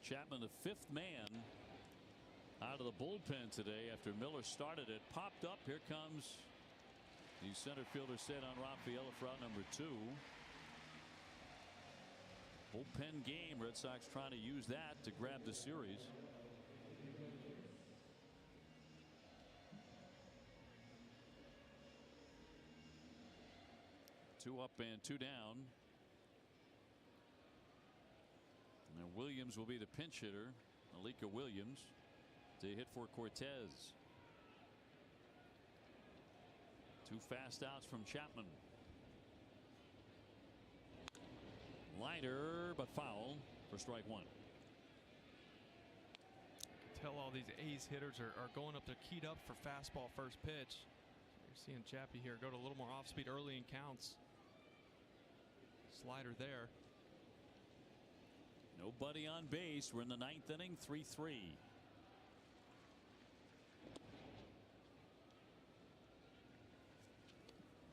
Chapman, the fifth man out of the bullpen today after Miller started it. Popped up. Here comes the center fielder set on Rafaela for out number 2. Bullpen game. Red Sox trying to use that to grab the series. Two up and two down. And Williams will be the pinch hitter. Alika Williams to hit for Cortez. 2 fast outs from Chapman. Liner, but foul for strike 1. Tell all these A's hitters are going up there keyed up for fastball first pitch. You're seeing Chappie here go to a little more off speed early in counts. Slider there. Nobody on base. We're in the 9th inning. 3-3.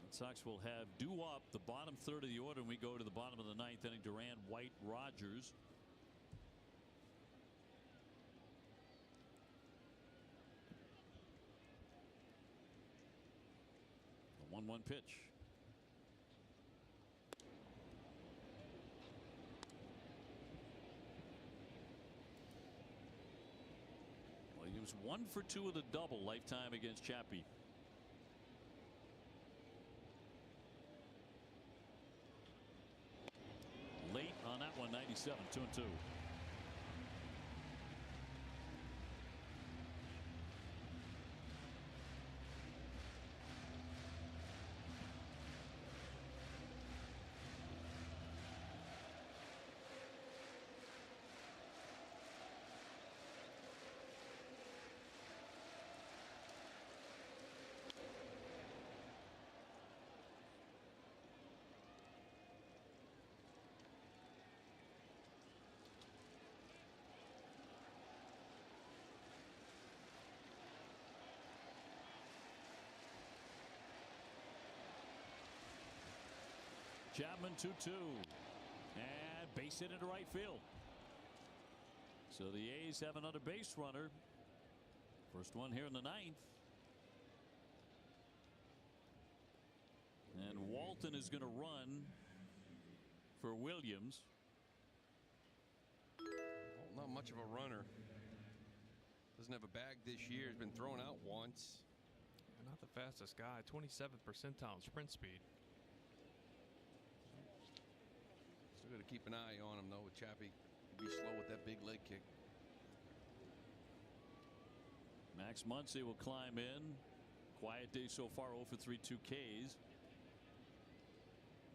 Red Sox will have due up the bottom third of the order, and we go to the bottom of the 9th inning. Duran, White, Rogers. The 1-1 pitch. Williams 1 for 2 with a double lifetime against Chappie. Late on that one, 97, 2-2. Chapman 2-2 and base hit into right field. So the A's have another base runner. First one here in the 9th. And Walton is going to run for Williams. Well, not much of a runner. Doesn't have a bag this year. Has been thrown out once. Not the fastest guy. 27th percentile in sprint speed. Still got to keep an eye on him though with Chappie. He'd be slow with that big leg kick. Max Muncy will climb in. Quiet day so far, 0 for 3, 2 Ks.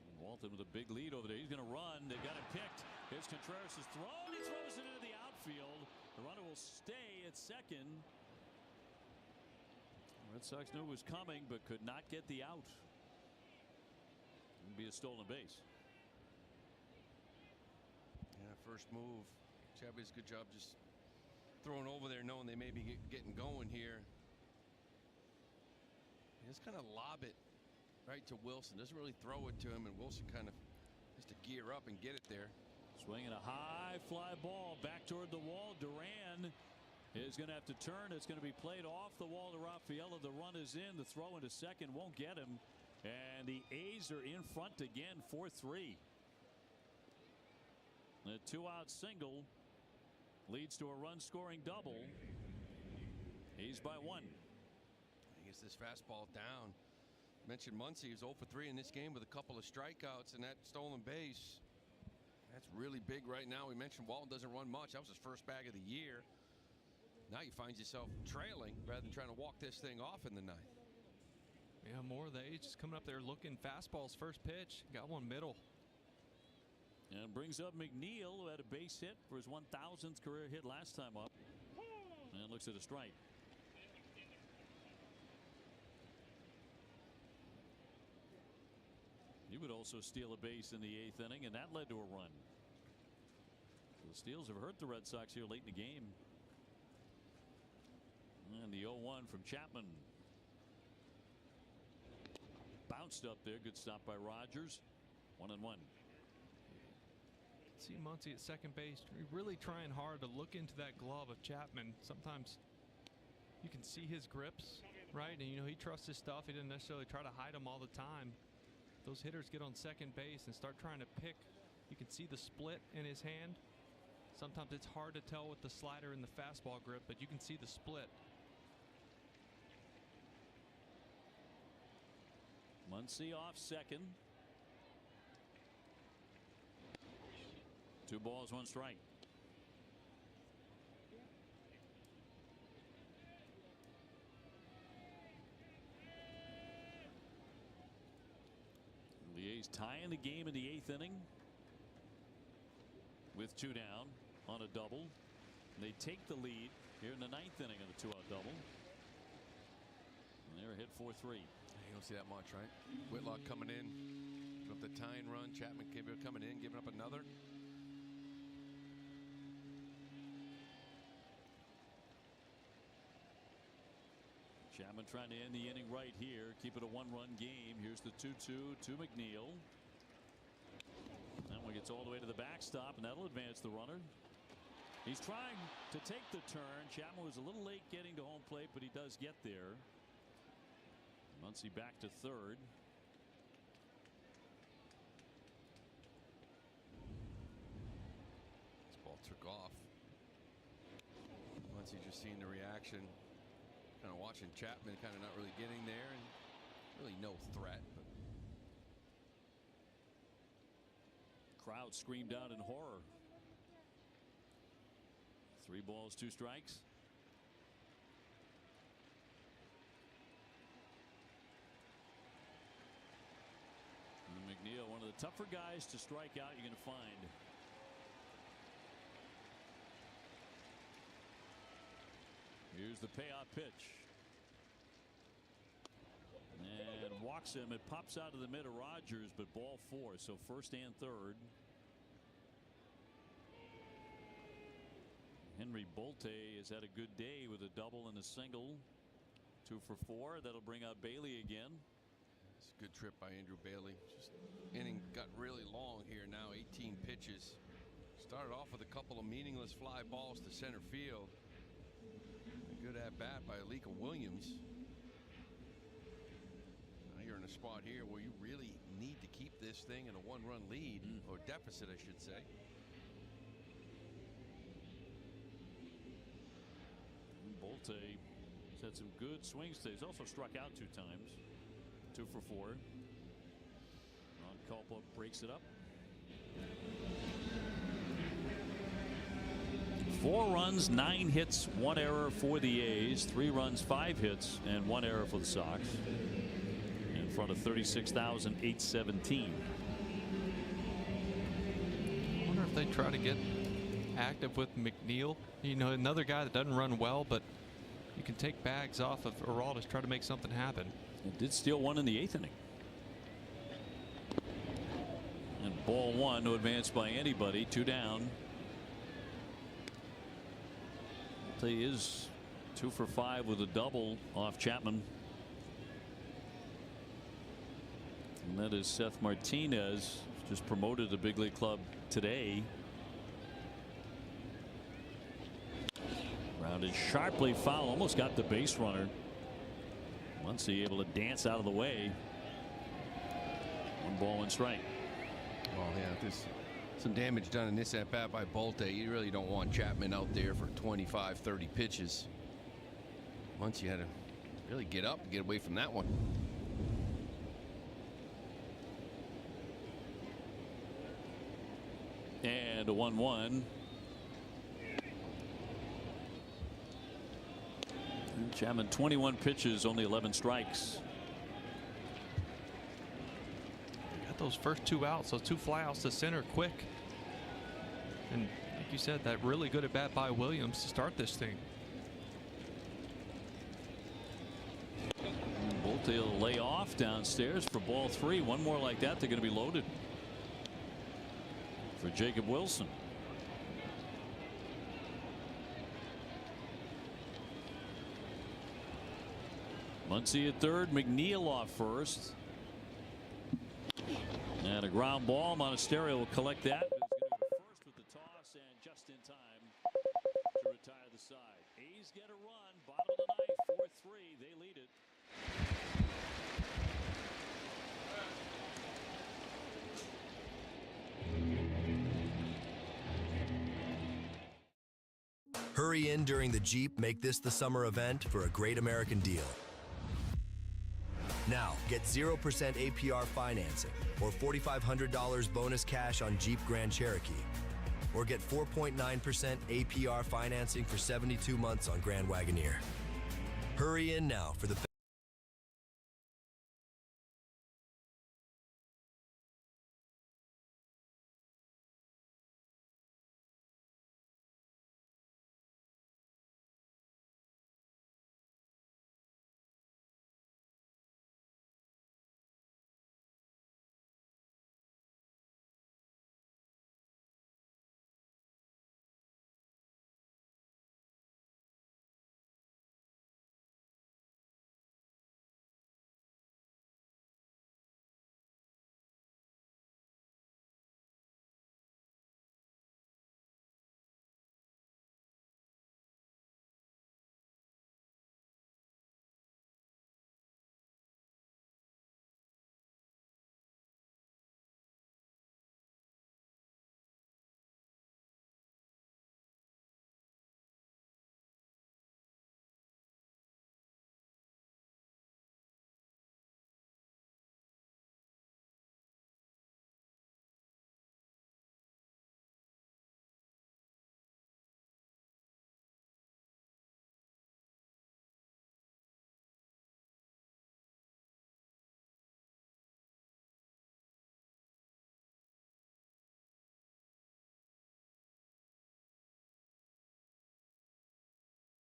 And Walton with a big lead over there. He's going to run. They got him picked. Here's Contreras is thrown. He throws it into the outfield. The runner will stay at second. Red Sox knew it was coming, but could not get the out. It would be a stolen base. Yeah, first move. Chappie does a good job just throwing over there, knowing they may be getting going here. He just kind of lob it right to Wilson. Doesn't really throw it to him, and Wilson kind of has to gear up and get it there. Swinging a high fly ball back toward the wall. Duran is going to have to turn. It's going to be played off the wall to Rafaela. The run is in. The throw into second won't get him. And the A's are in front again, 4-3. A 2-out single leads to a run scoring double. A's by 1. He gets this fastball down. Mentioned Muncy is 0 for 3 in this game with a couple of strikeouts, and that stolen base. That's really big right now. We mentioned Walton doesn't run much. That was his first bag of the year. Now you find yourself trailing rather than trying to walk this thing off in the 9th. Yeah, more of the A's just coming up there looking fastballs first pitch. Got one middle. And brings up McNeil, who had a base hit for his 1,000th career hit last time up. And looks at a strike. He would also steal a base in the 8th inning, and that led to a run. So the steals have hurt the Red Sox here late in the game. And the 0-1 from Chapman. Bounced up there. Good stop by Rogers. 1-1. See Muncy at second base, really trying hard to look into that glove of Chapman. Sometimes you can see his grips, right? And, you know, he trusts his stuff. He didn't necessarily try to hide them all the time. Those hitters get on second base and start trying to pick. You can see the split in his hand. Sometimes it's hard to tell with the slider and the fastball grip, but you can see the split. Muncy off second. 2 balls, 1 strike. The A's tying the game in the 8th inning with 2 down on a double. They take the lead here in the 9th inning of the 2-out double. And they're hit 4-3. You don't see that much, right? Whitlock coming in, giving up the tying run. Chapman coming in, giving up another. Chapman trying to end the inning right here, keep it a 1-run game. Here's the 2-2 to McNeil. That one gets all the way to the backstop, and that'll advance the runner. He's trying to take the turn. Chapman was a little late getting to home plate, but he does get there. Muncy back to third. This ball took off. Muncy just seeing the reaction. Kind of watching Chapman kind of not really getting there, and really no threat. But crowd screamed out in horror. 3 balls, 2 strikes. And McNeil, one of the tougher guys to strike out you're going to find. Here's the payoff pitch. And walks him. It pops out of the mid of Rogers, but ball 4. So first and third. Henry Bolte has had a good day with a double and a single. 2 for 4. That'll bring out Bailey again. It's a good trip by Andrew Bailey. Just inning got really long here now. 18 pitches. Started off with a couple of meaningless fly balls to center field. Good at bat by Alika Williams. Now you're in a spot here where you really need to keep this thing in a 1-run lead, or deficit, I should say. Bolte has had some good swings today. He's also struck out 2 times. 2 for 4. Ron Culpa breaks it up. 4 runs, 9 hits, 1 error for the A's. 3 runs, 5 hits, and 1 error for the Sox. In front of 36,817. I wonder if they try to get active with McNeil. You know, another guy that doesn't run well, but you can take bags off of Aroldis, try to make something happen. It did steal 1 in the 8th inning. And ball 1, no advance by anybody. 2 down. He is 2 for 5 with a double off Chapman. And that is Seth Martinez, just promoted to big league club today. Rounded sharply foul, almost got the base runner. Muncy able to dance out of the way. 1 ball, 1 strike. Well, yeah, this some damage done in this at bat by Bolte. You really don't want Chapman out there for 25, 30 pitches. Once you had to really get up and get away from that one. And a 1-1. Chapman 21 pitches, only 11 strikes. Got those first 2 outs, those 2 flyouts to center quick. And like you said, that really good at bat by Williams to start this thing. Bolte will lay off downstairs for ball 3. 1 more like that, they're going to be loaded for Jacob Wilson. Muncy at third, McNeil off first. And a ground ball. Monasterio will collect that. It's going to go to first Hurry in during the Jeep Make This the Summer event for a great American deal. Now, get 0% APR financing or $4,500 bonus cash on Jeep Grand Cherokee. Or get 4.9% APR financing for 72 months on Grand Wagoneer. Hurry in now for the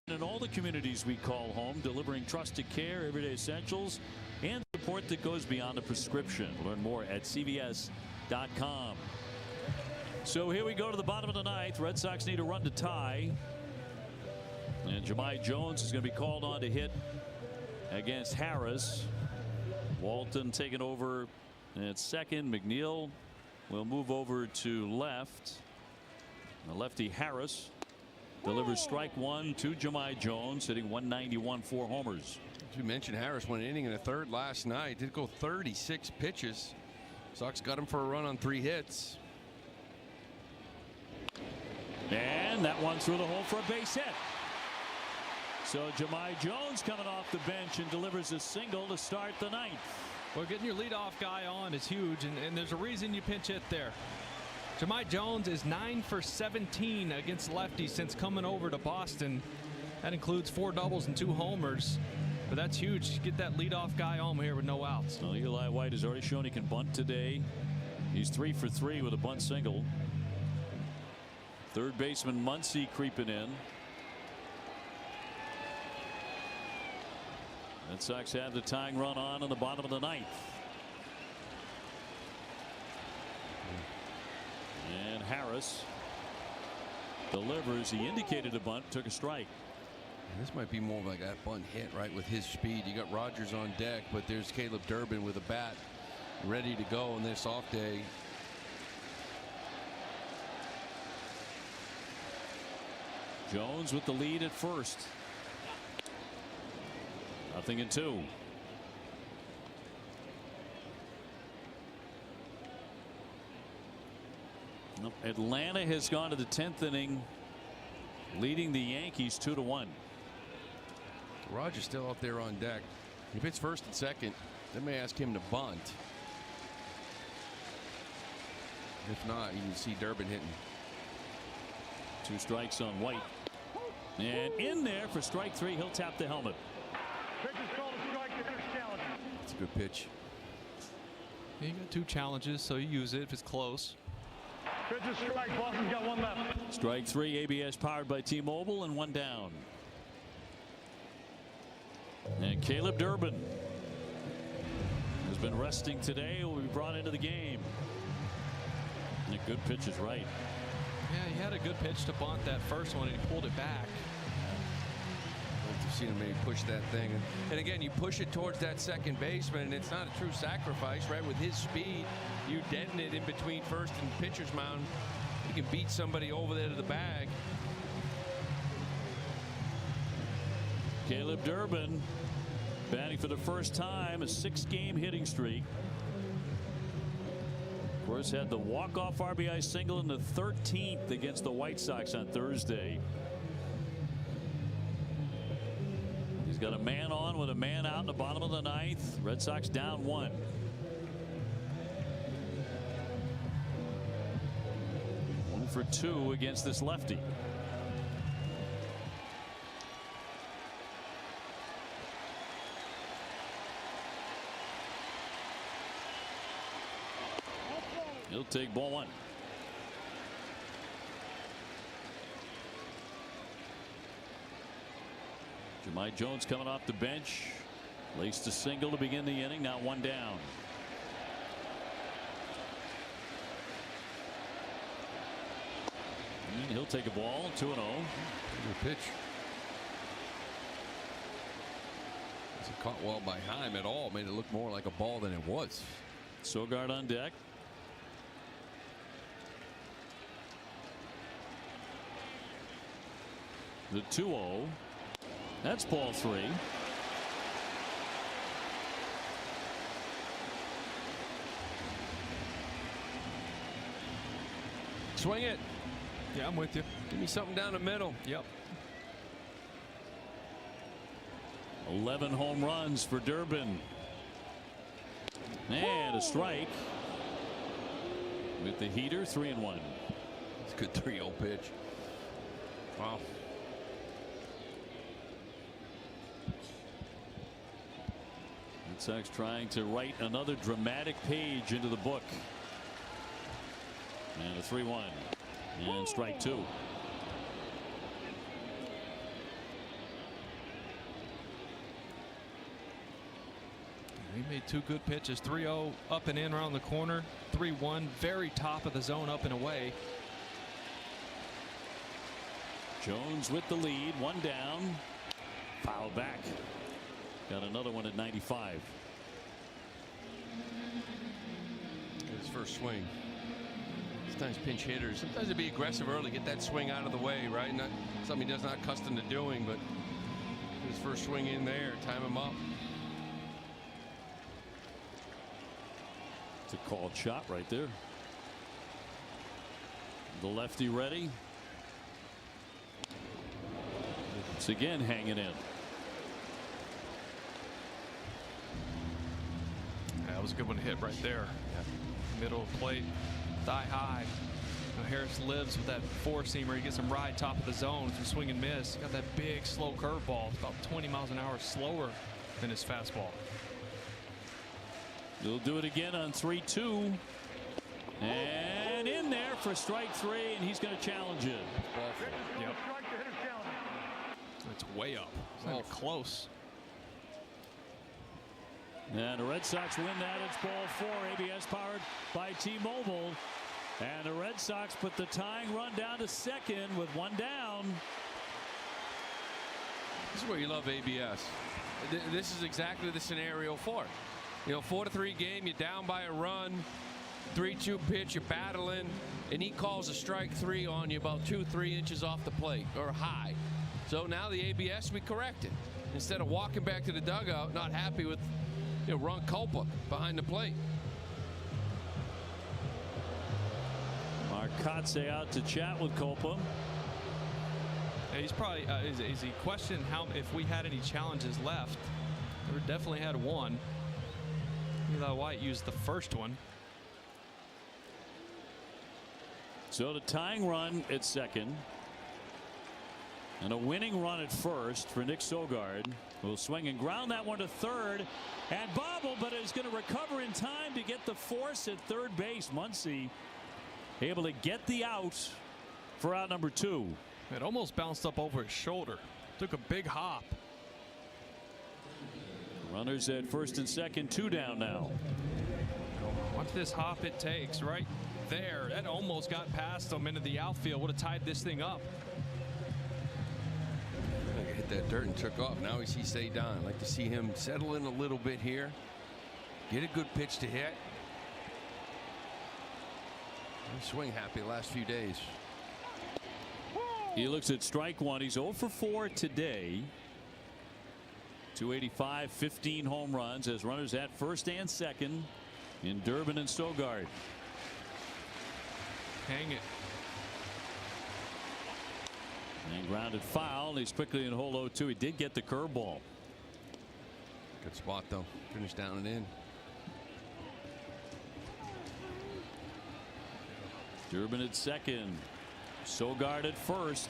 in all the communities we call home, delivering trusted care, everyday essentials, and support that goes beyond a prescription. Learn more at CVS.com. So here we go to the bottom of the ninth. Red Sox need a run to tie. And Jahmai Jones is going to be called on to hit against Harris. Walton taking over at second. McNeil will move over to left. The lefty Harris delivers strike one to Jahmai Jones, hitting 191, 4 homers. As you mentioned, Harris went an inning and a third last night. Did go 36 pitches. Sox got him for a run on 3 hits. And that one through the hole for a base hit. So Jahmai Jones coming off the bench and delivers a single to start the ninth. Well, getting your leadoff guy on is huge, and there's a reason you pinch hit there. Jahmai Jones is 9 for 17 against lefties since coming over to Boston. That includes 4 doubles and 2 homers. But that's huge. Get that leadoff guy on here with no outs. Well, Eli White has already shown he can bunt today. He's 3 for 3 with a bunt single. Third baseman Muncy creeping in. Red Sox have the tying run on in the bottom of the ninth. And Harris delivers. He indicated a bunt, took a strike. And this might be more like that bunt hit, right, with his speed. You got Rogers on deck, but there's Caleb Durbin with a bat ready to go on this off day. Jones with the lead at first. 0-2. Atlanta has gone to the 10th inning, leading the Yankees 2-1. Rogers still out there on deck. If it's first and second, they may ask him to bunt. If not, you can see Durbin hitting. 2 strikes on White. And in there for strike 3, he'll tap the helmet. That's a good pitch. You got 2 challenges, so you use it if it's close. Pitch is strike. Boston's got 1 left. Strike 3, ABS powered by T-Mobile, and 1 down. And Caleb Durbin has been resting today. Will be brought into the game. And a good pitch is right. Yeah, he had a good pitch to bunt that first one, and he pulled it back. You've seen him maybe push that thing. And again, you push it towards that second baseman, and it's not a true sacrifice, right? With his speed, you deaden it in between first and pitcher's mound. You can beat somebody over there to the bag. Caleb Durbin batting for the first time, a 6-game hitting streak. Of course, had the walk-off RBI single in the 13th against the White Sox on Thursday. got a man on with a man out in the bottom of the ninth. Red Sox down 1. One for 2 against this lefty. He'll take ball 1. Jahmai Jones coming off the bench. Laced a single to begin the inning. Now 1 down. And he'll take a ball. 2-0. Good pitch. Wasn't caught well by Heim at all. Made it look more like a ball than it was. Sogard on deck. The 2-0. That's ball 3. Swing it. Yeah, I'm with you. Give me something down the middle. Yep. 11 home runs for Durbin. And a strike. With the heater, 3-1. It's a good 3-0 pitch. Wow. Red Sox trying to write another dramatic page into the book. And a 3-1. And strike 2. He made 2 good pitches. 3-0 up and in around the corner. 3-1 very top of the zone up and away. Jones with the lead. 1 down. Foul back. Got another one at 95. His first swing. Sometimes pinch hitters. Sometimes they be aggressive early, get that swing out of the way, right? Not something he does not accustomed to doing, but his first swing in there, time him up. It's a called shot right there. The lefty ready. It's again hanging in. That was a good one to hit right there. Middle of the plate, thigh high. Now Harris lives with that 4-seamer. He gets him right top of the zone through swing and miss. Got that big slow curveball. It's about 20 miles an hour slower than his fastball. He'll do it again on 3-2. And in there for strike 3, and he's going to challenge it. Yep. It's way up. It's not even close. And the Red Sox win that. It's ball 4. ABS powered by T-Mobile. And the Red Sox put the tying run down to second with 1 down. This is where you love ABS. This is exactly the scenario for it. You know, 4-3 game, you're down by a run, 3-2 pitch, you're battling, and he calls a strike 3 on you about 2-3 inches off the plate or high. So now the ABS we correct it. Instead of walking back to the dugout, not happy with, you know, Ron Culpa behind the plate. Marcotte out to chat with Culpa. He's probably is he questioning how if we had any challenges left. We definitely had one. Eli White used the first one. So the tying run at second. And a winning run at first for Nick Sogard. Will swing and ground that one to third. And bobble, but is going to recover in time to get the force at third base. Muncy able to get the out for out number 2. It almost bounced up over his shoulder. Took a big hop. Runners at first and second, 2 down now. Watch this hop it takes right there. That almost got past him into the outfield. Would have tied this thing up. Hit that dirt and took off. Now he stayed down. I'd like to see him settle in a little bit here. Get a good pitch to hit. Swing happy the last few days. He looks at strike 1. He's 0 for 4 today. 285, 15 home runs as runners at first and second in Durbin and Sogard. Hang it. And grounded foul. He's quickly in hole 0-2. He did get the curveball. Good spot, though. Finish down and in. Durbin at second. Sogard at first.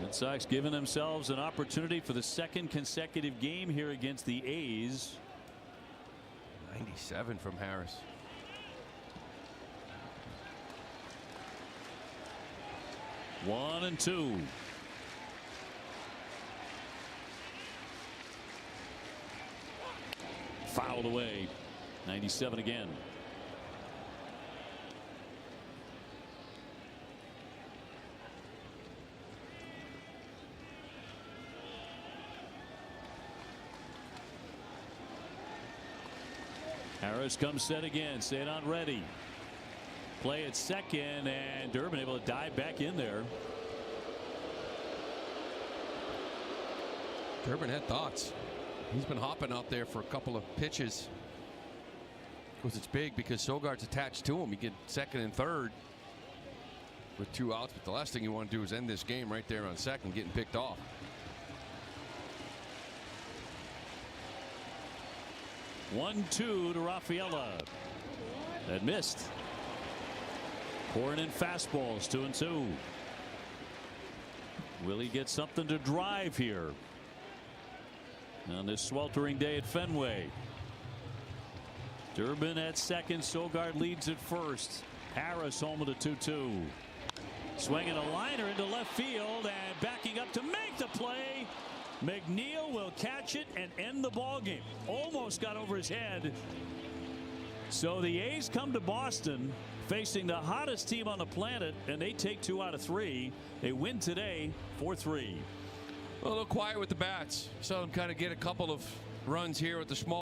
Red Sox giving themselves an opportunity for the second consecutive game here against the A's. 97 from Harris. One and two. Fouled away. 97 again. Harris comes set again. Staying on ready. Play at second, and Durbin able to dive back in there. Durbin had thoughts. He's been hopping out there for a couple of pitches. Of course, it's big because Sogard's attached to him. He get second and third with 2 outs. But the last thing you want to do is end this game right there on second, getting picked off. 1-2 to Rafaela. That missed. Pouring in fastballs, 2-2. Will he get something to drive here on this sweltering day at Fenway? Durbin at second. Sogard leads at first. Harris home with a 2-2. Swinging a liner into left field and backing up to make the play. McNeil will catch it and end the ball game. Almost got over his head. So the A's come to Boston facing the hottest team on the planet, and they take 2 out of 3. They win today 4-3. A little quiet with the bats. Saw them kind of get a couple of runs here at the small